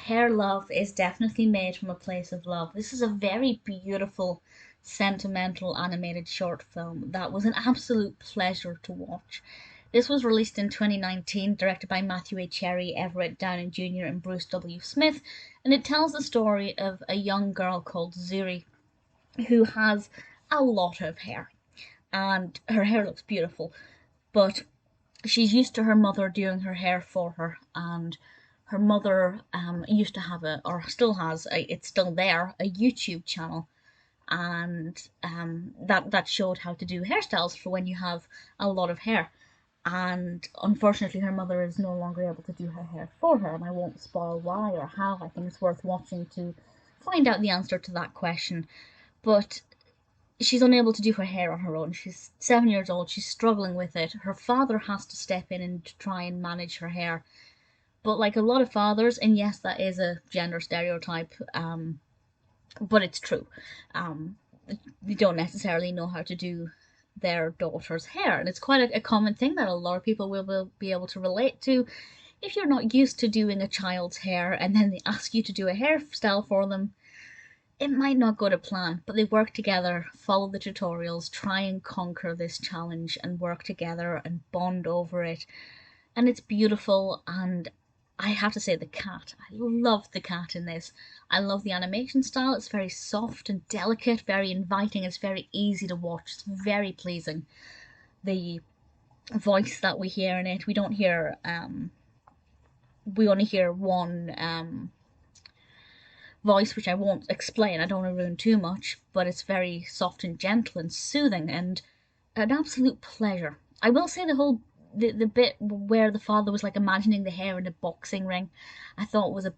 Hair Love is definitely made from a place of love. This is a very beautiful, sentimental animated short film that was an absolute pleasure to watch. This was released in 2019, directed by Matthew A. Cherry, Everett Downing Jr., and Bruce W. Smith, and it tells the story of a young girl called Zuri who has a lot of hair. And her hair looks beautiful, but she's used to her mother doing her hair for her, and her mother used to have or still has, it's still there, a YouTube channel, and that showed how to do hairstyles for when you have a lot of hair. And unfortunately, her mother is no longer able to do her hair for her, and I won't spoil why or how. I think it's worth watching to find out the answer to that question. But she's unable to do her hair on her own. She's 7 years old. She's struggling with it. Her father has to step in and try and manage her hair. But like a lot of fathers, and yes, that is a gender stereotype, but it's true. Um, they don't necessarily know how to do their daughter's hair, and it's quite a common thing that a lot of people will be able to relate to. If you're not used to doing a child's hair and then they ask you to do a hairstyle for them, it might not go to plan, but they work together, follow the tutorials, try and conquer this challenge, and work together and bond over it. And it's beautiful, and I have to say, the cat. I love the cat in this. I love the animation style. It's very soft and delicate, very inviting. It's very easy to watch. It's very pleasing. The voice that we hear in it, we don't hear. We only hear one voice, which I won't explain. I don't want to ruin too much, but it's very soft and gentle and soothing and an absolute pleasure. I will say the bit where the father was like imagining the hair in a boxing ring, I thought was a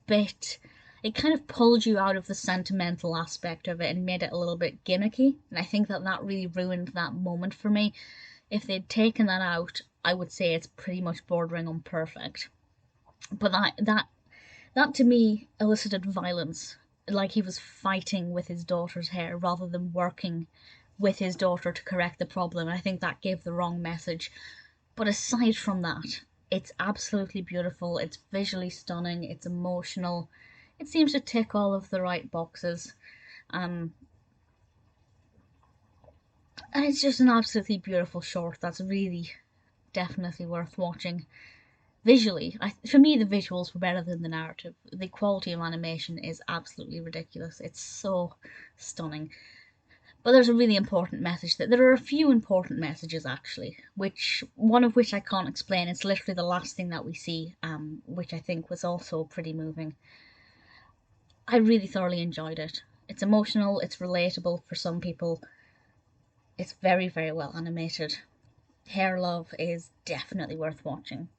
bit. It kind of pulled you out of the sentimental aspect of it and made it a little bit gimmicky, and I think that really ruined that moment for me. If they'd taken that out, I would say it's pretty much bordering on perfect. But that to me elicited violence, like he was fighting with his daughter's hair rather than working with his daughter to correct the problem. And I think that gave the wrong message. But aside from that, it's absolutely beautiful. It's visually stunning. It's emotional. It seems to tick all of the right boxes. Um, and it's just an absolutely beautiful short that's really definitely worth watching. Visually, for me, the visuals were better than the narrative. The quality of animation is absolutely ridiculous. It's so stunning. But there's a really important message that there are a few important messages actually, which one of which I can't explain. It's literally the last thing that we see, which I think was also pretty moving. I really thoroughly enjoyed it. It's emotional. It's relatable for some people. It's very, very well animated. Hair Love is definitely worth watching.